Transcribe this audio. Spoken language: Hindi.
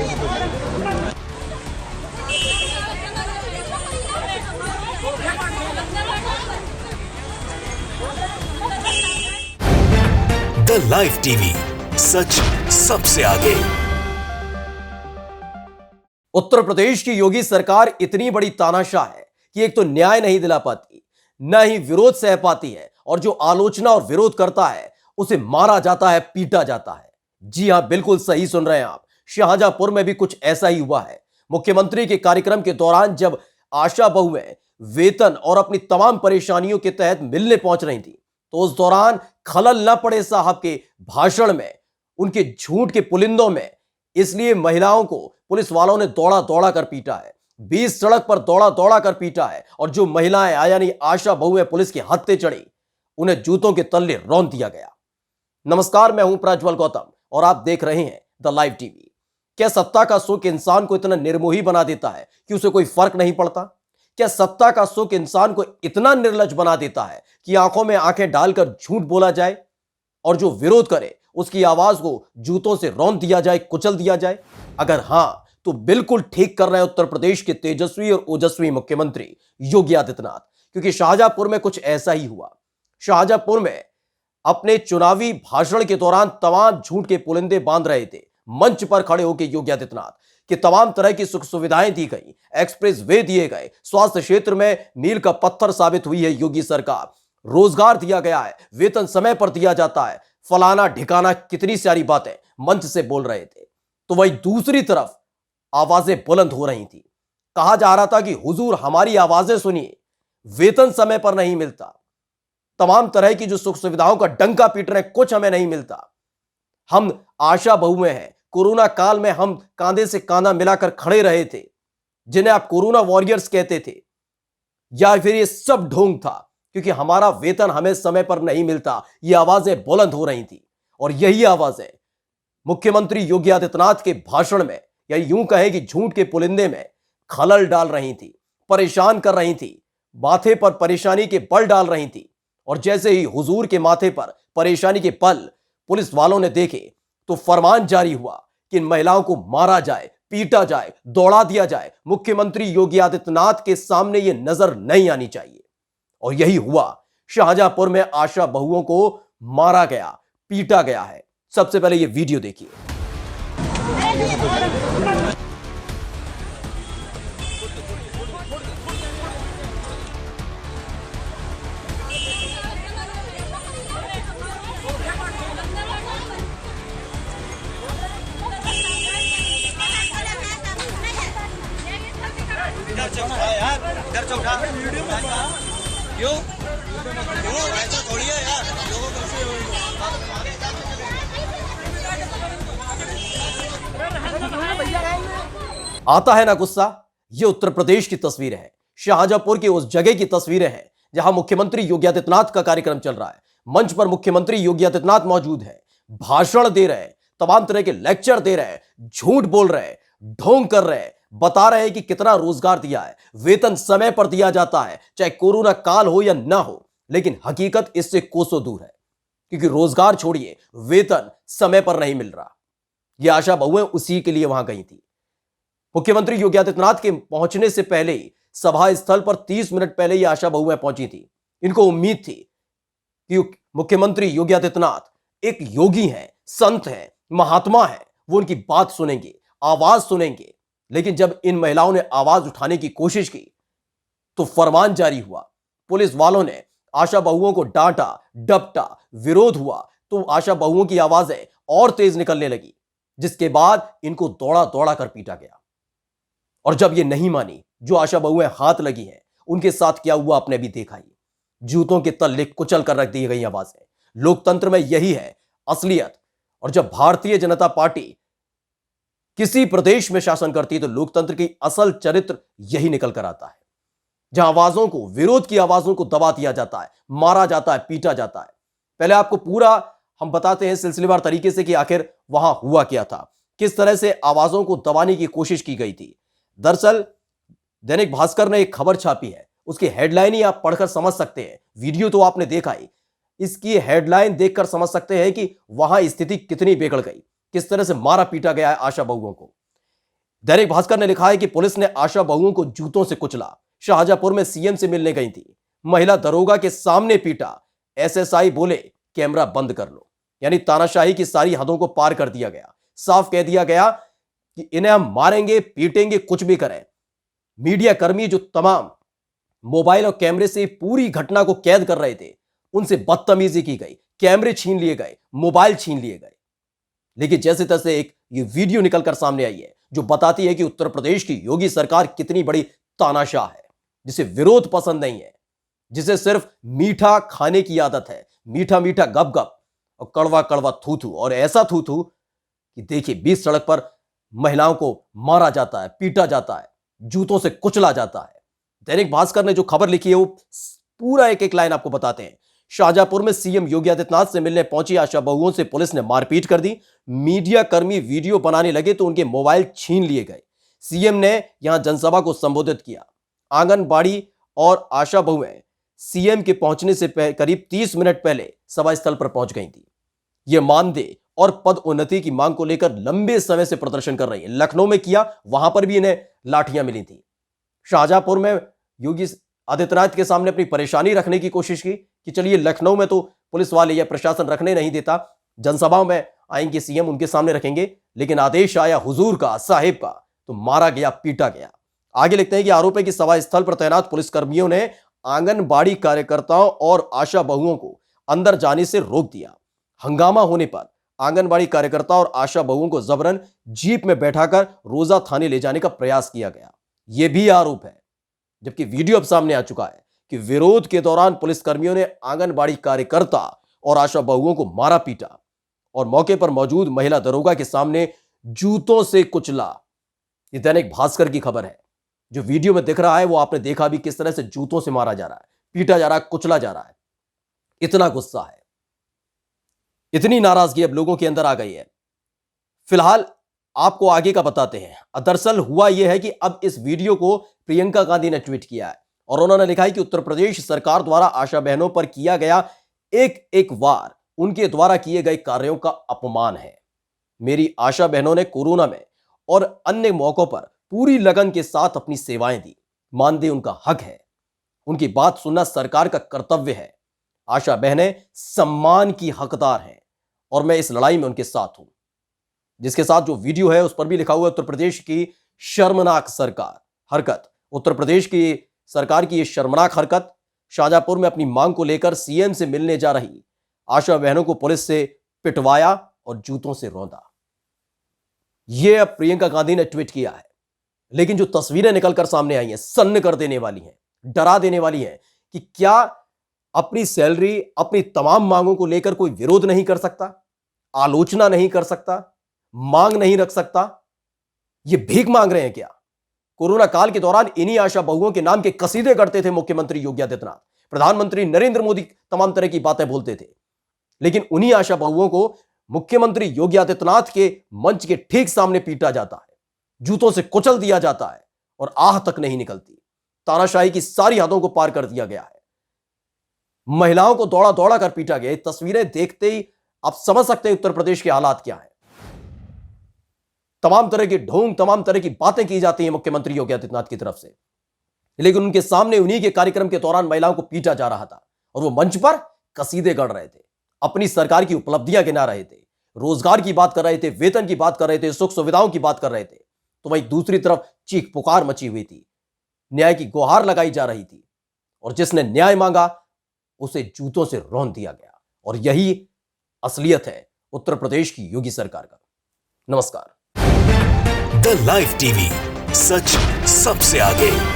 द लाइव टीवी, सच सबसे आगे। उत्तर प्रदेश की योगी सरकार इतनी बड़ी तानाशाह है कि एक तो न्याय नहीं दिला पाती, न ही विरोध सह पाती है, और जो आलोचना और विरोध करता है उसे मारा जाता है, पीटा जाता है। जी हां, बिल्कुल सही सुन रहे हैं आप। शाहजहांपुर में भी कुछ ऐसा ही हुआ है। मुख्यमंत्री के कार्यक्रम के दौरान जब आशा बहुएं वेतन और अपनी तमाम परेशानियों के तहत मिलने पहुंच रही थी, तो उस दौरान खलल न पड़े साहब के भाषण में, उनके झूठ के पुलिंदों में। इसलिए महिलाओं को पुलिस वालों ने दौड़ा दौड़ा कर पीटा है, 20 सड़क पर दौड़ा दौड़ा कर पीटा है, और जो महिलाएं यानी आशा बहुएं पुलिस के हत्थे चढ़ी, उन्हें जूतों के तले रौंद दिया गया। नमस्कार, मैं हूं प्रज्वल गौतम और आप देख रहे हैं द लाइव टीवी। क्या सत्ता का सुख इंसान को इतना निर्मोही बना देता है कि उसे कोई फर्क नहीं पड़ता? क्या सत्ता का सुख इंसान को इतना निर्लज्ज बना देता है कि आंखों में आंखें डालकर झूठ बोला जाए, और जो विरोध करे उसकी आवाज को जूतों से रौंद दिया जाए, कुचल दिया जाए? अगर हां, तो बिल्कुल ठीक कर रहे हैं उत्तर प्रदेश के तेजस्वी और ओजस्वी मुख्यमंत्री योगी आदित्यनाथ, क्योंकि शाहजहांपुर में कुछ ऐसा ही हुआ। शाहजहांपुर में अपने चुनावी भाषण के दौरान तमाम झूठ के पुलिंदे बांध रहे थे। मंच पर खड़े होकर योगी आदित्यनाथ कि तमाम तरह की सुख सुविधाएं दी गई, एक्सप्रेस वे दिए गए, स्वास्थ्य क्षेत्र में मील का पत्थर साबित हुई है योगी सरकार, रोजगार दिया गया है, वेतन समय पर दिया जाता है, फलाना ढिकाना, कितनी सारी बातें मंच से बोल रहे थे। तो वही दूसरी तरफ आवाजें बुलंद हो रही थी। कहा जा रहा था कि हुजूर हमारी आवाजें सुनिए, वेतन समय पर नहीं मिलता, तमाम तरह की जो सुख सुविधाओं का डंका पीट रहे, कुछ हमें नहीं मिलता। हम आशा बहुएं हैं, कोरोना काल में हम कांधे से कांधा मिलाकर खड़े रहे थे, जिन्हें आप कोरोना वॉरियर्स कहते थे, या फिर ये सब ढोंग था क्योंकि हमारा वेतन हमें समय पर नहीं मिलता। ये आवाजें बुलंद हो रही थी, और यही आवाजें मुख्यमंत्री योगी आदित्यनाथ के भाषण में, या यूं कहें कि झूठ के पुलिंदे में खलल डाल रही थी, परेशान कर रही थी, माथे पर परेशानी के बल डाल रही थी। और जैसे ही हुजूर के माथे पर परेशानी के पल पुलिस वालों ने देखे, तो फरमान जारी हुआ कि इन महिलाओं को मारा जाए, पीटा जाए, दौड़ा दिया जाए। मुख्यमंत्री योगी आदित्यनाथ के सामने यह नजर नहीं आनी चाहिए, और यही हुआ। शाहजहांपुर में आशा बहुओं को मारा गया, पीटा गया है। सबसे पहले यह वीडियो देखिए। घर से उठा क्यों क्यों ऐसा थोड़ी है यार, लोगों को आता है ना गुस्सा। ये उत्तर प्रदेश की तस्वीरें हैं, शाहजहांपुर की उस जगह की तस्वीरें हैं जहां मुख्यमंत्री योगी आदित्यनाथ का कार्यक्रम चल रहा है। मंच पर मुख्यमंत्री योगी आदित्यनाथ मौजूद है, भाषण दे रहे हैं, तमाम तरह के लेक्चर दे रहे हैं, झूठ बोल रहे हैं, ढोंग कर रहे हैं, बता रहे हैं कि कितना रोजगार दिया है, वेतन समय पर दिया जाता है, चाहे कोरोना काल हो या ना हो। लेकिन हकीकत इससे कोसों दूर है, क्योंकि रोजगार छोड़िए, वेतन समय पर नहीं मिल रहा। यह आशा बहुएं उसी के लिए वहां गई थी। मुख्यमंत्री योगी आदित्यनाथ के पहुंचने से पहले ही सभा स्थल पर 30 मिनट पहले ही आशा बहुएं पहुंची थी। इनको उम्मीद थी कि मुख्यमंत्री योगी आदित्यनाथ एक योगी हैं, संत हैं, महात्मा हैं, वो उनकी बात सुनेंगे, आवाज सुनेंगे। लेकिन जब इन महिलाओं ने आवाज उठाने की कोशिश की, तो फरमान जारी हुआ। पुलिस वालों ने आशा बहुओं को डांटा, डपटा, विरोध हुआ, तो आशा बहुओं की आवाजें और तेज निकलने लगी, जिसके बाद इनको दौड़ा दौड़ा कर पीटा गया। और जब ये नहीं मानी, जो आशा बहुएं हाथ लगी हैं, उनके साथ क्या हुआ आपने भी देखा ही। जूतों के तले कुचल कर रख दी गई आवाजें। लोकतंत्र में यही है असलियत। और जब भारतीय जनता पार्टी किसी प्रदेश में शासन करती है, तो लोकतंत्र की असल चरित्र यही निकल कर आता है, जहां आवाजों को, विरोध की आवाजों को दबा दिया जाता है, मारा जाता है, पीटा जाता है। पहले आपको पूरा हम बताते हैं सिलसिलेवार तरीके से कि आखिर वहां हुआ क्या था, किस तरह से आवाजों को दबाने की कोशिश की गई थी। दरअसल दैनिक भास्कर ने एक खबर छापी है, उसकी हेडलाइन ही आप पढ़कर समझ सकते हैं। वीडियो तो आपने देखा ही, इसकी हेडलाइन देखकर समझ सकते हैं कि वहां स्थिति कितनी बिगड़ गई, किस तरह से मारा पीटा गया है आशा बहुओं को। दैनिक भास्कर ने लिखा है कि पुलिस ने आशा बहुओं को जूतों से कुचला। शाहजहांपुर में सीएम से मिलने गई थी, महिला दरोगा के सामने पीटा। एसएसआई बोले कैमरा बंद कर लो। यानी तानाशाही की सारी हदों को पार कर दिया गया। साफ कह दिया गया कि इन्हें हम मारेंगे, पीटेंगे, कुछ भी करें। मीडिया कर्मी जो तमाम मोबाइल और कैमरे से पूरी घटना को कैद कर रहे थे, उनसे बदतमीजी की गई, कैमरे छीन लिए गए, मोबाइल छीन लिए गए। लेकिन जैसे तैसे एक ये वीडियो निकलकर सामने आई है जो बताती है कि उत्तर प्रदेश की योगी सरकार कितनी बड़ी तानाशाह है, जिसे विरोध पसंद नहीं है, जिसे सिर्फ मीठा खाने की आदत है, मीठा मीठा गप गप और कड़वा कड़वा थू थू, और ऐसा थू थू कि देखिए बीच सड़क पर महिलाओं को मारा जाता है, पीटा जाता है, जूतों से कुचला जाता है। दैनिक भास्कर ने जो खबर लिखी है वो पूरा एक एक लाइन आपको बताते हैं। शाहजहांपुर में सीएम योगी आदित्यनाथ से मिलने पहुंची आशा बहुओं से पुलिस ने मारपीट कर दी। मीडिया कर्मी वीडियो बनाने लगे तो उनके मोबाइल छीन लिए गए। सीएम ने यहां जनसभा को संबोधित किया। आंगनबाड़ी और आशा बहुएं सीएम के पहुंचने से करीब 30 मिनट पहले सभा स्थल पर पहुंच गई थी। यह मानदेय और पद उन्नति की मांग को लेकर लंबे समय से प्रदर्शन कर रही है। लखनऊ में किया, वहां पर भी इन्हें लाठियां मिली थी। शाहजहांपुर में योगी आदित्यनाथ के सामने अपनी परेशानी रखने की कोशिश की कि चलिए लखनऊ में तो पुलिस वाले या प्रशासन रखने नहीं देता, जनसभाओं में आएंगे सीएम, उनके सामने रखेंगे, लेकिन आदेश आया हुजूर का, साहिब का, तो मारा गया, पीटा गया। आगे लिखते हैं कि आरोप है कि सभा स्थल पर तैनात पुलिसकर्मियों ने आंगनबाड़ी कार्यकर्ताओं और आशा बहुओं को अंदर जाने से रोक दिया। हंगामा होने पर आंगनबाड़ी कार्यकर्ता और आशा बहुओं को जबरन जीप में बैठाकर रोजा थाने ले जाने का प्रयास किया गया। यह भी आरोप है, जबकि वीडियो अब सामने आ चुका है कि विरोध के दौरान पुलिसकर्मियों ने आंगनबाड़ी कार्यकर्ता और आशा बहुओं को मारा पीटा और मौके पर मौजूद महिला दरोगा के सामने जूतों से कुचला। यह दैनिक भास्कर की खबर है। जो वीडियो में दिख रहा है वो आपने देखा भी, किस तरह से जूतों से मारा जा रहा है, पीटा जा रहा है, कुचला जा रहा है। इतना गुस्सा है, इतनी नाराजगी अब लोगों के अंदर आ गई है। फिलहाल आपको आगे का बताते हैं। दरअसल हुआ यह है कि अब इस वीडियो को प्रियंका गांधी ने ट्वीट किया है और उन्होंने लिखा है कि उत्तर प्रदेश सरकार द्वारा आशा बहनों पर किया गया एक एक वार उनके द्वारा किए गए कार्यों का अपमान है। मेरी आशा बहनों ने कोरोना में और अन्य मौकों पर पूरी लगन के साथ अपनी सेवाएं दी। मानदेय उनका हक है, उनकी बात सुनना सरकार का कर्तव्य है। आशा बहनें सम्मान की हकदार हैं और मैं इस लड़ाई में उनके साथ हूं। जिसके साथ जो वीडियो है उस पर भी लिखा हुआ है उत्तर प्रदेश की शर्मनाक हरकत। उत्तर प्रदेश की सरकार की यह शर्मनाक हरकत। शाहजहांपुर में अपनी मांग को लेकर सीएम से मिलने जा रही आशा बहनों को पुलिस से पिटवाया और जूतों से रौंदा। यह अब प्रियंका गांधी ने ट्वीट किया है, लेकिन जो तस्वीरें निकलकर सामने आई हैं सन्न कर देने वाली हैं, डरा देने वाली हैं कि क्या अपनी सैलरी, अपनी तमाम मांगों को लेकर कोई विरोध नहीं कर सकता, आलोचना नहीं कर सकता, मांग नहीं रख सकता? ये भीख मांग रहे हैं क्या? कोरोना काल के दौरान इन्हीं आशा बहुओं के नाम के कसीदे करते थे मुख्यमंत्री योगी आदित्यनाथ, प्रधानमंत्री नरेंद्र मोदी तमाम तरह की बातें बोलते थे, लेकिन उन्हीं आशा बहुओं को मुख्यमंत्री योगी आदित्यनाथ के मंच के ठीक सामने पीटा जाता है, जूतों से कुचल दिया जाता है और आह तक नहीं निकलती। तानाशाही की सारी हदों को पार कर दिया गया है। महिलाओं को दौड़ा दौड़ा कर पीटा गया। तस्वीरें देखते ही आप समझ सकते हैं उत्तर प्रदेश के हालात क्या है। तमाम तरह की ढोंग, तमाम तरह की बातें की जाती हैं मुख्यमंत्री योगी आदित्यनाथ की तरफ से, लेकिन उनके सामने उन्हीं के कार्यक्रम के दौरान महिलाओं को पीटा जा रहा था और वो मंच पर कसीदे गढ़ रहे थे, अपनी सरकार की उपलब्धियां गिना रहे थे, रोजगार की बात कर रहे थे, वेतन की बात कर रहे थे, सुख सुविधाओं की बात कर रहे थे। तो वहीं दूसरी तरफ चीख पुकार मची हुई थी, न्याय की गुहार लगाई जा रही थी और जिसने न्याय मांगा उसे जूतों से रौंद दिया गया। और यही असलियत है उत्तर प्रदेश की योगी सरकार का। नमस्कार। द लाइव टीवी, सच सबसे आगे।